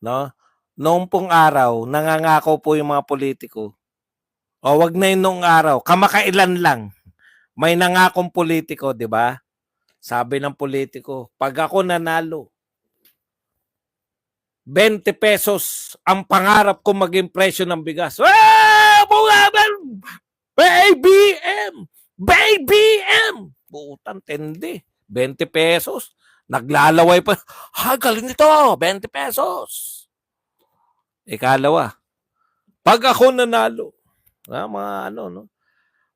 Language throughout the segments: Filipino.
no? Noong pong araw, nangangako po yung mga politiko. O wag na yung noong araw, kamakailan lang. May nangakong politiko, di ba? Sabi ng politiko, pag ako nanalo, 20 pesos ang pangarap ko maging presyo ng bigas. BBM! BBM! Butang tendi. 20 pesos. Naglalaway pa. Ha, galing nito. 20 pesos. Ikalawa, pag ako nanalo, mga ano, no?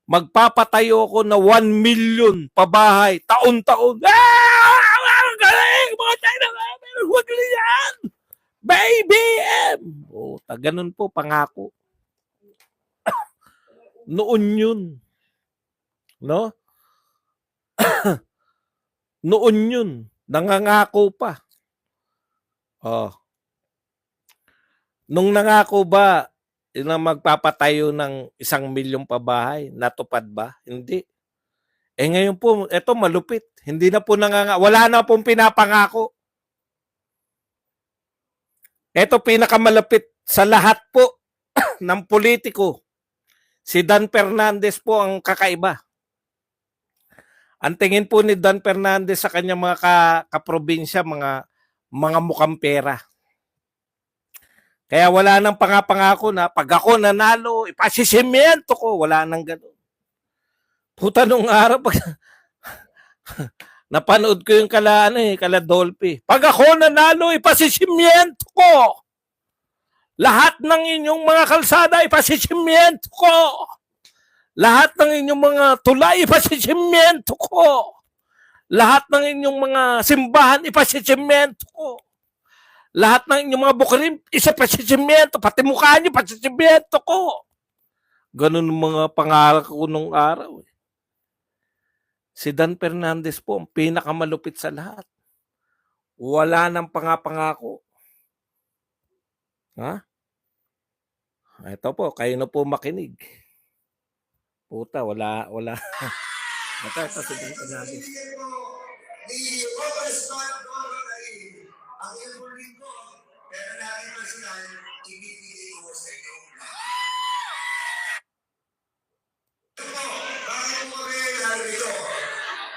Magpapatayo ako na 1 million pabahay, taon-taon. Galing! Mga China, huwag yan! BBM! Ganun po, pangako. Noon yun. No? Noon yun. Nangangako pa. Nung nangako ba, na magpapatayo ng 1 milyong pabahay, natupad ba? Hindi. Ngayon po, eto malupit. Hindi na po wala na pong pinapangako. Eto pinakamalapit sa lahat po ng politiko. Si Dan Fernandez po ang kakaiba. Ang tingin po ni Dan Fernandez sa kanyang mga kaprobinsya, mga mukhang pera. Kaya wala nang pangako na pag ako nanalo, ipasisimento ko. Wala nang gano'n. Puta nung araw, napanood ko yung kala Dolphy. Pag ako nanalo, ipasisimento ko. Lahat ng inyong mga kalsada, ipasisimento ko. Lahat ng inyong mga tulay, ipasisimento ko. Lahat ng inyong mga simbahan, ipasisimento ko. Lahat ng inyong mga bukirin, ipasisimento. Pati mukha niyo, ipasisimento ko. Ganun mga pangarap ko nung araw. Si Dan Fernandez po ang pinakamalupit sa lahat. Wala nang pangako. Ha? Ito po, kayo na po makinig. Puta, wala. Ito si Dan Fernandez. Ang iyong ko, pero natin personal, ibibigay ko sa inyo. Bakit mo kami narito?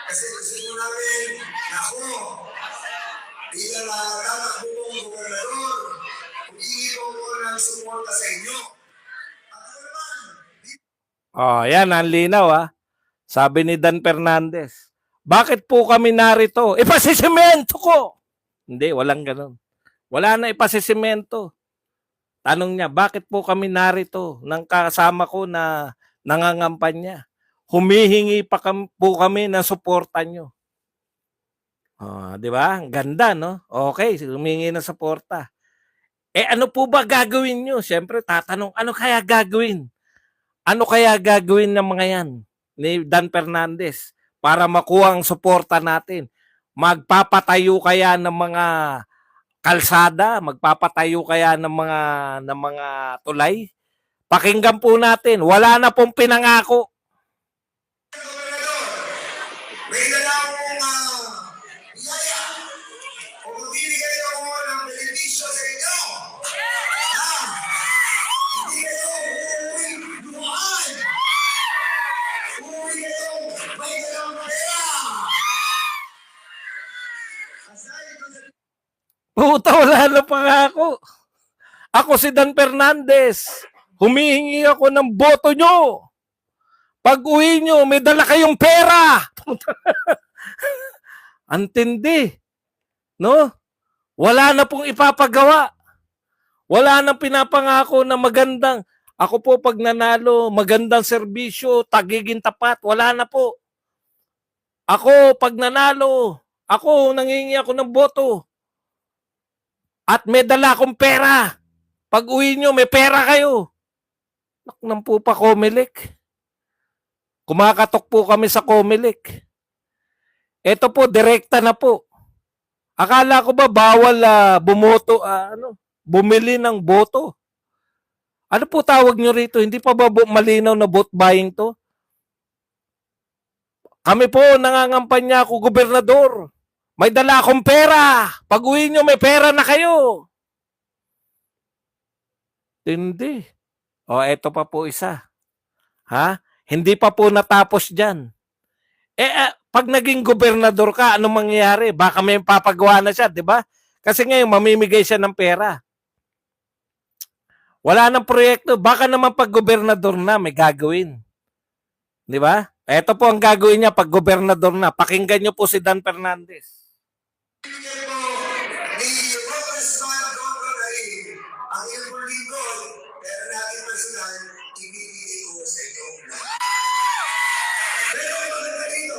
Kasi gusto ko namin, ako, bilang tatakbong gobernador, humingi ko ng suporta sa inyo. Yan, ang linaw Sabi ni Dan Fernandez, bakit po kami narito? Ipasisimento ko! Hindi, walang ganun. Wala na ipasisimento. Tanong niya, bakit po kami narito ng kasama ko na nangangampanya? Humihingi pa po kami ng suporta nyo. Di ba? Ang ganda, no? Okay, humingi ng suporta. Ano po ba gagawin nyo? Siyempre, tatanong, ano kaya gagawin? Ano kaya gagawin ng mga yan ni Dan Fernandez para makuha ang suporta natin? Magpapatayo kaya ng mga kalsada, magpapatayo kaya ng mga tulay? Pakinggan po natin, wala na pong pinangako. May dala akong biyaya. O magbibigay ako ng benepisyo sa inyo. Hindi kayo uuwi luhaan. Uuwi kayo may dalang pera. Puta, wala na pangako. Ako si Dan Fernandez. Humihingi ako ng boto nyo. Pag uwi nyo, may dala kayong pera. Antindi. No? Wala na pong ipapagawa. Wala nang pinapangako na magandang, ako po pag nanalo, magandang serbisyo, tagiging tapat. Wala na po. Ako pag nanalo, ako nangingi ako ng boto. At may dala akong pera. Pag uwi nyo, may pera kayo. Naknang po pa Comelec. Kumakatok po kami sa Comelec. Ito po, direkta na po. Akala ko ba bawal bumoto, bumili ng boto? Ano po tawag nyo rito? Hindi pa ba malinaw na vote buying to? Kami po, nangangampanya ako, gobernador. May dala akong pera. Pag uwi nyo, may pera na kayo. Hindi. O, eto pa po isa. Ha? Hindi pa po natapos dyan. Pag naging gobernador ka, anong mangyayari? Baka may papagawa na siya, di ba? Kasi ngayon, mamimigay siya ng pera. Wala nang proyekto. Baka naman pag gobernador na, may gagawin. Di ba? Ito po ang gagawin niya pag gobernador na. Pakinggan niyo po si Dan Fernandez. Ang iyong lingkod, pero natin personal, ibibigay ko sa inyo. Pero maganda dito,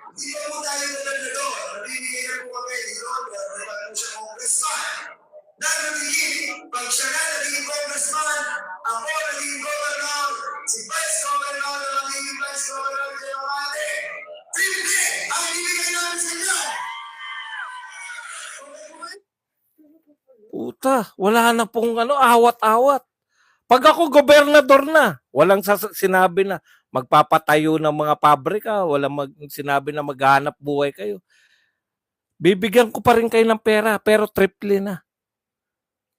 hindi pa po tayo nagdadalo. Nabibigay na po kami ni Robert, na po siya congressman. Nagiging, pag siya na naging congressman, ako naging governor, si Vice Governor na naging Vice Governor de Amate. Hindi! Ang ibigay namin sa inyo! Puta, wala na pong awat-awat. Pag ako gobernador na, walang sinabi na magpapatayo ng mga pabrika, walang sinabi na maghanap buhay kayo. Bibigyan ko pa rin kayo ng pera, pero triple na.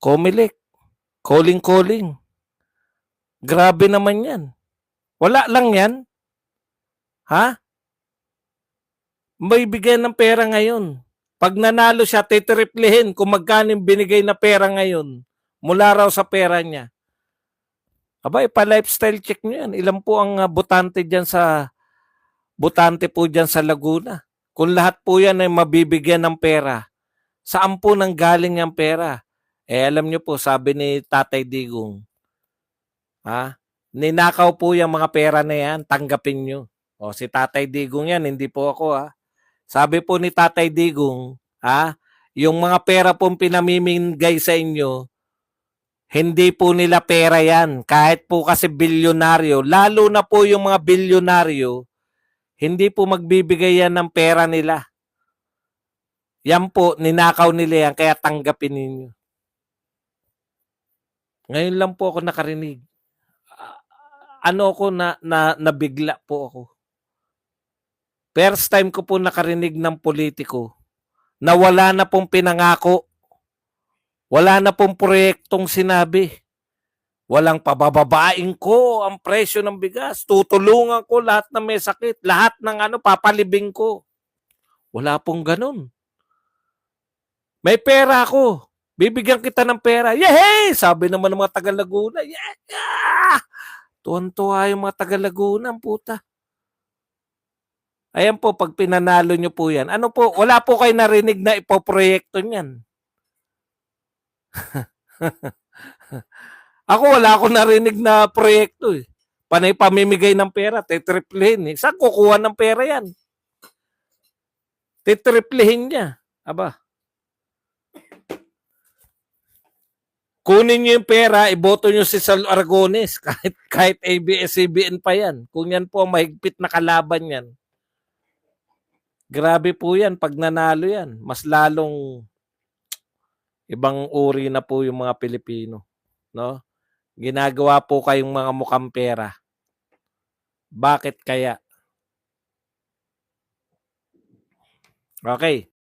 Comelec, calling. Grabe naman yan. Wala lang yan. Ha? May bigyan ng pera ngayon. Pag nanalo siya, titriplehin kung magkano binigay na pera ngayon mula raw sa pera niya. Aba, pa-lifestyle check nyo yan. Ilan po ang botante po dyan sa Laguna? Kung lahat po yan ay mabibigyan ng pera, saan po nang galing yung pera? Alam nyo po, sabi ni Tatay Digong, ninakaw po yung mga pera na yan, tanggapin nyo. O, si Tatay Digong yan, hindi po ako Sabi po ni Tatay Digong, yung mga pera pong pinamimigay sa inyo, hindi po nila pera yan. Kahit po kasi bilyonaryo, lalo na po yung mga bilyonaryo, hindi po magbibigay yan ng pera nila. Yan po, ninakaw nila yan, kaya tanggapin ninyo. Ngayon lang po ako nakarinig. Nabigla po ako. First time ko po nakarinig ng politiko na wala na pong pinangako. Wala na pong proyektong sinabi. Walang pabababain ko ang presyo ng bigas. Tutulungan ko lahat na may sakit. Lahat ng papalibing ko. Wala pong ganun. May pera ako. Bibigyan kita ng pera. Yehey! Sabi naman ng mga taga Laguna. Yeah! Tuwan-tuwa yung mga taga Laguna. Ang puta. Ayan po, pag pinanalo nyo po yan. Ano po, wala po kayo narinig na ipoproyekto niyan. Ako, wala akong narinig na proyekto eh. Panay pamimigay ng pera, titriplehin eh. Saan kukuha ng pera yan? Titriplehin niya. Aba. Kunin niyo yung pera, iboto niyo si Sal Aragones, kahit ABS-CBN pa yan. Kung yan po ang mahigpit na kalaban yan. Grabe po yan, pag nanalo yan. Mas lalong ibang uri na po yung mga Pilipino. No? Ginagawa po kayong mga mukhang pera. Bakit kaya? Okay.